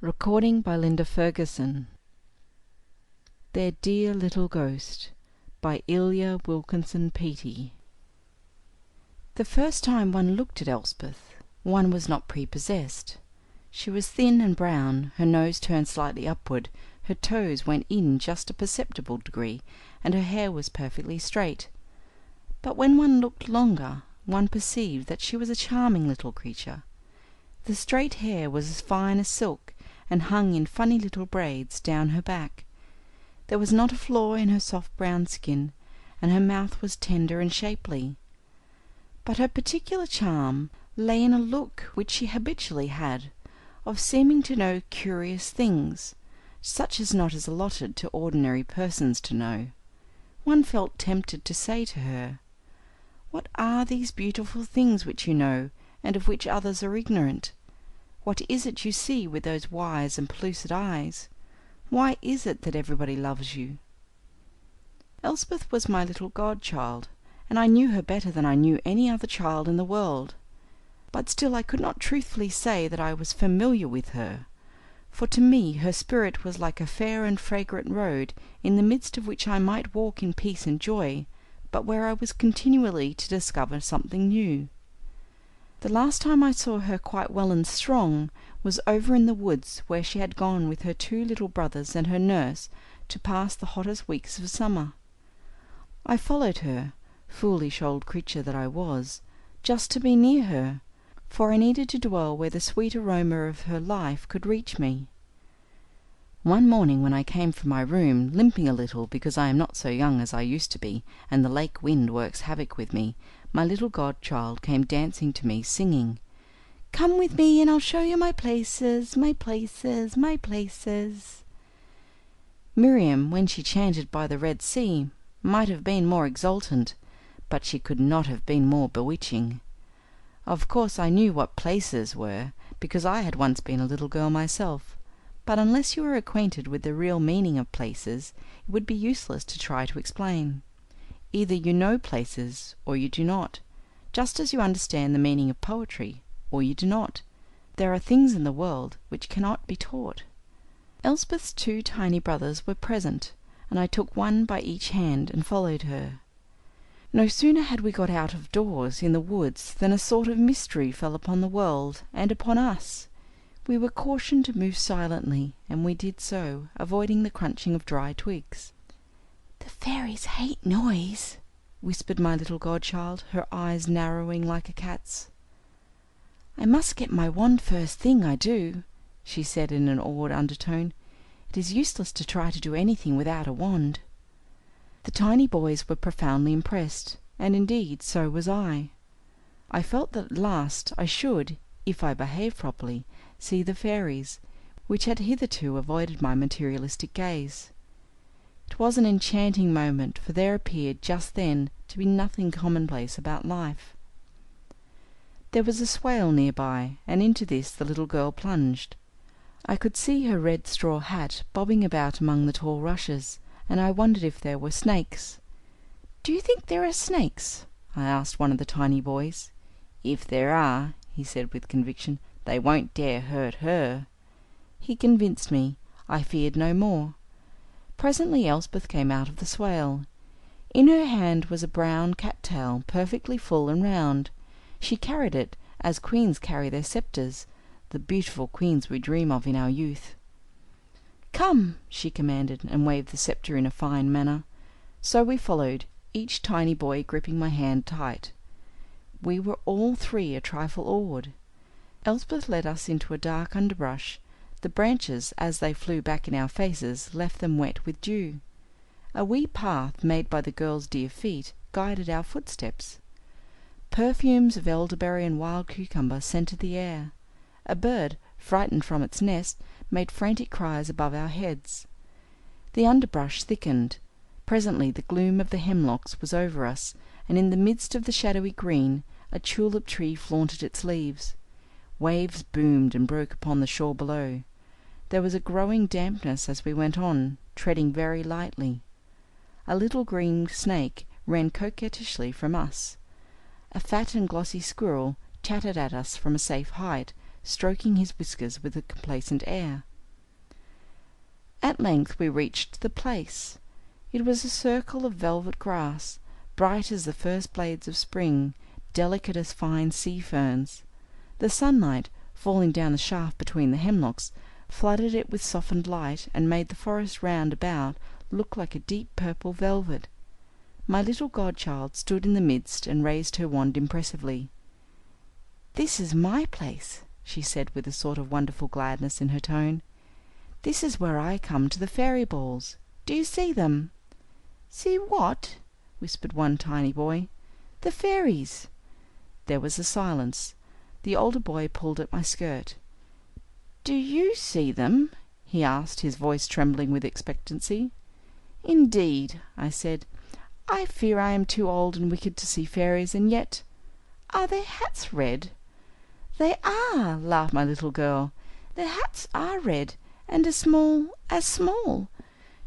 Recording by Linda Ferguson. Their Dear Little Ghost by Elia Wilkinson Peattie. The first time one looked at Elspeth, one was not prepossessed. She was thin and brown, her nose turned slightly upward, her toes went in just a perceptible degree, and her hair was perfectly straight. But when one looked longer, one perceived that she was a charming little creature. The straight hair was as fine as silk, and hung in funny little braids down her back. There was not a flaw in her soft brown skin, and her mouth was tender and shapely. But her particular charm lay in a look which she habitually had, of seeming to know curious things, such as not as allotted to ordinary persons to know. One felt tempted to say to her, "What are these beautiful things which you know, and of which others are ignorant? What is it you see with those wise and pellucid eyes? Why is it that everybody loves you?" Elspeth was my little godchild, and I knew her better than I knew any other child in the world. But still I could not truthfully say that I was familiar with her, for to me her spirit was like a fair and fragrant road, in the midst of which I might walk in peace and joy, but where I was continually to discover something new. The last time I saw her quite well and strong was over in the woods, where she had gone with her two little brothers and her nurse to pass the hottest weeks of summer. I followed her, foolish old creature that I was, just to be near her, for I needed to dwell where the sweet aroma of her life could reach me. One morning when I came from my room, limping a little because I am not so young as I used to be, and the lake wind works havoc with me, my little godchild came dancing to me, singing, "Come with me and I'll show you my places, my places, my places." Miriam, when she chanted by the Red Sea, might have been more exultant, but she could not have been more bewitching. Of course I knew what places were, because I had once been a little girl myself, but unless you are acquainted with the real meaning of places, it would be useless to try to explain. Either you know places, or you do not, just as you understand the meaning of poetry, or you do not. There are things in the world which cannot be taught. Elspeth's two tiny brothers were present, and I took one by each hand and followed her. No sooner had we got out of doors in the woods than a sort of mystery fell upon the world, and upon us. We were cautioned to move silently, and we did so, avoiding the crunching of dry twigs. "The fairies hate noise," whispered my little godchild, her eyes narrowing like a cat's. "I must get my wand first thing, I do," she said in an awed undertone. "It is useless to try to do anything without a wand." The tiny boys were profoundly impressed, and indeed so was I. I felt that at last I should, if I behaved properly, see the fairies, which had hitherto avoided my materialistic gaze. It was an enchanting moment, for there appeared just then to be nothing commonplace about life. There was a swale near by, and into this the little girl plunged. I could see her red straw hat bobbing about among the tall rushes, and I wondered if there were snakes. "Do you think there are snakes?" I asked one of the tiny boys. "If there are," he said with conviction, "they won't dare hurt her." He convinced me. I feared no more. Presently Elspeth came out of the swale. In her hand was a brown cat-tail, perfectly full and round. She carried it as queens carry their sceptres, the beautiful queens we dream of in our youth. "Come," she commanded, and waved the sceptre in a fine manner. So we followed, each tiny boy gripping my hand tight. We were all three a trifle awed. Elspeth led us into a dark underbrush. The branches, as they flew back in our faces, left them wet with dew. A wee path made by the girls' dear feet guided our footsteps. Perfumes of elderberry and wild cucumber scented the air. A bird, frightened from its nest, made frantic cries above our heads. The underbrush thickened. Presently the gloom of the hemlocks was over us, and in the midst of the shadowy green a tulip tree flaunted its leaves. Waves boomed and broke upon the shore below. There was a growing dampness as we went on, treading very lightly. A little green snake ran coquettishly from us. A fat and glossy squirrel chattered at us from a safe height, stroking his whiskers with a complacent air. At length we reached the place. It was a circle of velvet grass, bright as the first blades of spring, delicate as fine sea ferns. The sunlight, falling down the shaft between the hemlocks, flooded it with softened light, and made the forest round about look like a deep purple velvet. My little godchild stood in the midst and raised her wand impressively. "This is my place," she said with a sort of wonderful gladness in her tone. "This is where I come to the fairy balls. Do you see them?" "See what?" whispered one tiny boy. "The fairies." There was a silence. The older boy pulled at my skirt. "Do you see them?" he asked, his voice trembling with expectancy. "Indeed," I said. "I fear I am too old and wicked to see fairies, and yet are their hats red?" "They are," laughed my little girl. "Their hats are red, and as small as small."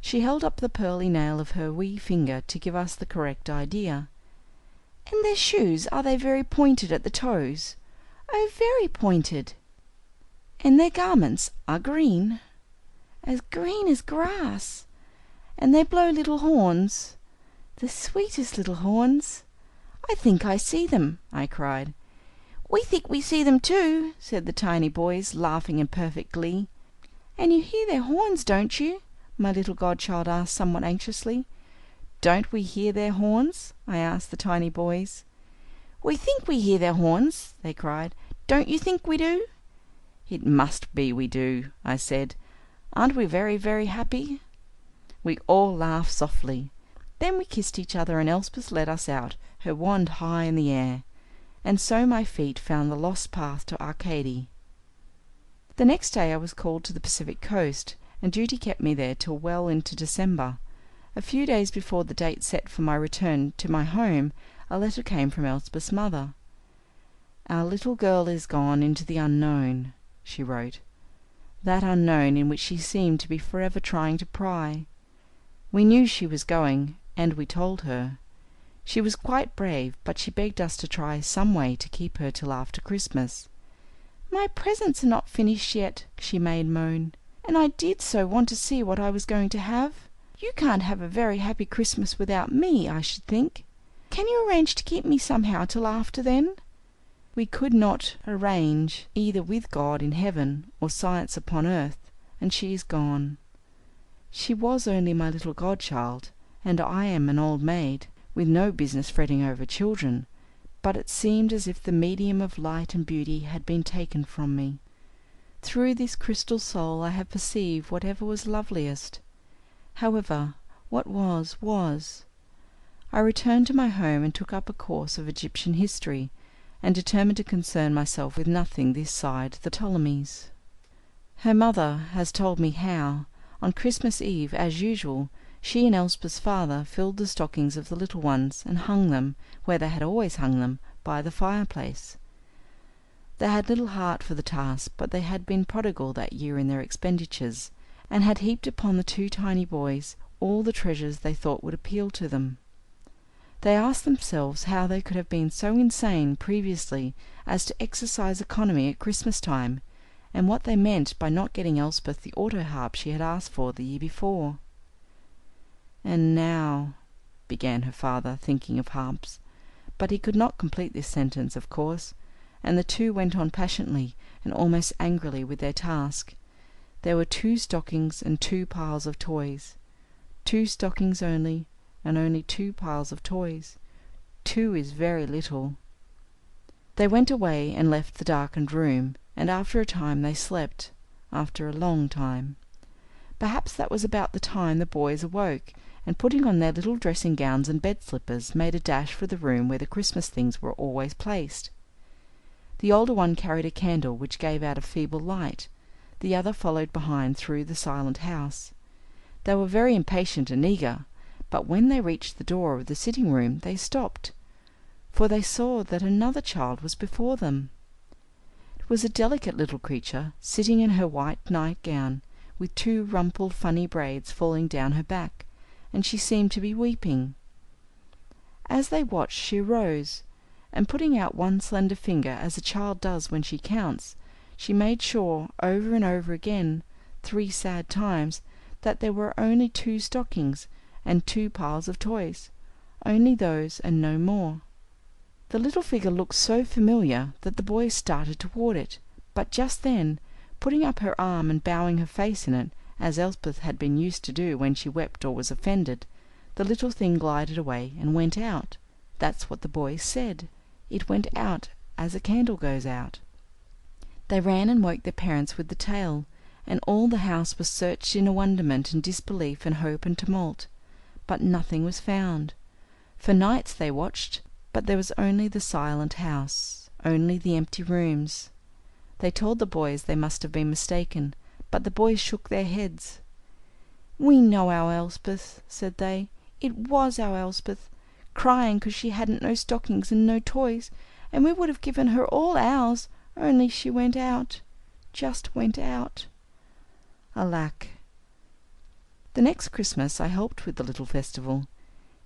She held up the pearly nail of her wee finger to give us the correct idea. "And their shoes, are they very pointed at the toes?" "Oh, very pointed." "And their garments are green?" "As green as grass." "And they blow little horns?" "The sweetest little horns." "I think I see them," I cried. "We think we see them too," said the tiny boys, laughing in perfect glee. "And you hear their horns, don't you?" my little godchild asked somewhat anxiously. "Don't we hear their horns?" I asked the tiny boys. "We think we hear their horns," they cried. "Don't you think we do?" "It must be we do," I said. "Aren't we very, very happy?" We all laughed softly. Then we kissed each other, and Elspeth led us out, her wand high in the air. And so my feet found the lost path to Arcady. The next day I was called to the Pacific coast, and duty kept me there till well into December. A few days before the date set for my return to my home, a letter came from Elspeth's mother. "Our little girl is gone into the unknown," she wrote. That unknown in which she seemed to be forever trying to pry. We knew she was going, and we told her. She was quite brave, but she begged us to try some way to keep her till after Christmas. "My presents are not finished yet," she made moan, "and I did so want to see what I was going to have. You can't have a very happy Christmas without me, I should think. Can you arrange to keep me somehow till after then?" We could not arrange either with God in heaven or science upon earth, and she is gone. She was only my little godchild, and I am an old maid, with no business fretting over children, but it seemed as if the medium of light and beauty had been taken from me. Through this crystal soul I have perceived whatever was loveliest. However, what was, was. I returned to my home and took up a course of Egyptian history, and determined to concern myself with nothing this side the Ptolemies. Her mother has told me how, on Christmas Eve, as usual, she and Elspeth's father filled the stockings of the little ones and hung them, where they had always hung them, by the fireplace. They had little heart for the task, but they had been prodigal that year in their expenditures, and had heaped upon the two tiny boys all the treasures they thought would appeal to them. They asked themselves how they could have been so insane previously as to exercise economy at Christmas time, and what they meant by not getting Elspeth the auto-harp she had asked for the year before. "And now," began her father, thinking of harps, but he could not complete this sentence, of course, and the two went on passionately and almost angrily with their task. There were 2 stockings and 2 piles of toys. 2 stockings only, and only 2 piles of toys. 2 is very little. They went away and left the darkened room, and after a time they slept, after a long time. Perhaps that was about the time the boys awoke, and putting on their little dressing gowns and bed slippers, made a dash for the room where the Christmas things were always placed. The older one carried a candle which gave out a feeble light. The other followed behind through the silent house. They were very impatient and eager, but when they reached the door of the sitting room they stopped, for they saw that another child was before them. It was a delicate little creature, sitting in her white nightgown, with 2 rumpled funny braids falling down her back, and she seemed to be weeping. As they watched she arose, and putting out one slender finger as a child does when she counts, she made sure over and over again, 3 sad times, that there were only 2 stockings and 2 piles of toys, only those and no more. The little figure looked so familiar that the boys started toward it, but just then, putting up her arm and bowing her face in it, as Elspeth had been used to do when she wept or was offended, the little thing glided away and went out. That's what the boys said. It went out as a candle goes out. They ran and woke their parents with the tale, and all the house was searched in a wonderment and disbelief and hope and tumult, but nothing was found. For nights they watched, but there was only the silent house, only the empty rooms. They told the boys they must have been mistaken, but the boys shook their heads. "We know our Elspeth," said they. "It was our Elspeth, crying 'cause she hadn't no stockings and no toys, and we would have given her all ours, only she went out, just went out." Alack! The next Christmas I helped with the little festival.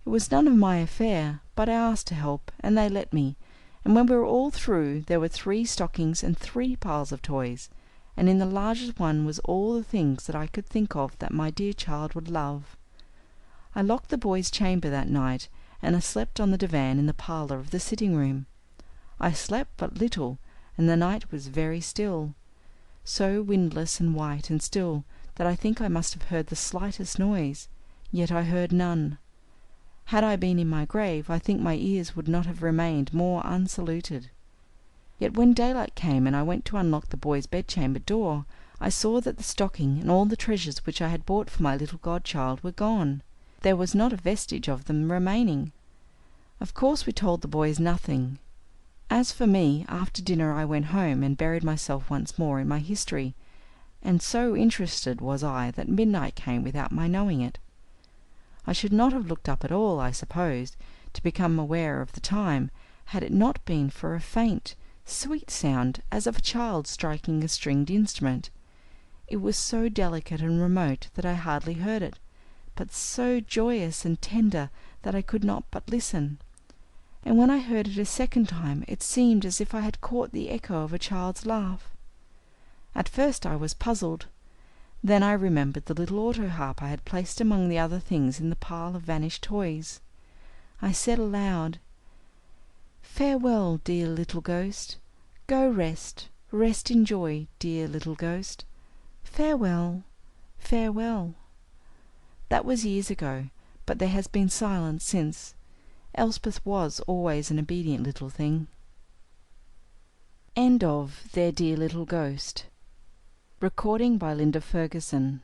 It was none of my affair, but I asked to help, and they let me, and when we were all through there were 3 stockings and 3 piles of toys, and in the largest one was all the things that I could think of that my dear child would love. I locked the boys' chamber that night, and I slept on the divan in the parlour of the sitting-room. I slept but little, and the night was very still, so windless and white and still that I think I must have heard the slightest noise, yet I heard none. Had I been in my grave, I think my ears would not have remained more unsaluted. Yet when daylight came and I went to unlock the boys' bedchamber door, I saw that the stocking and all the treasures which I had bought for my little godchild were gone. There was not a vestige of them remaining. Of course we told the boys nothing. As for me, after dinner I went home and buried myself once more in my history, and so interested was I that midnight came without my knowing it. I should not have looked up at all, I suppose, to become aware of the time, had it not been for a faint, sweet sound as of a child striking a stringed instrument. It was so delicate and remote that I hardly heard it, but so joyous and tender that I could not but listen. And when I heard it a second time, it seemed as if I had caught the echo of a child's laugh. At first I was puzzled. Then I remembered the little auto-harp I had placed among the other things in the pile of vanished toys. I said aloud, "Farewell, dear little ghost. Go rest, rest in joy, dear little ghost. Farewell, farewell." That was years ago, but there has been silence since. Elspeth was always an obedient little thing. End of Their Dear Little Ghost. Recording by Linda Ferguson.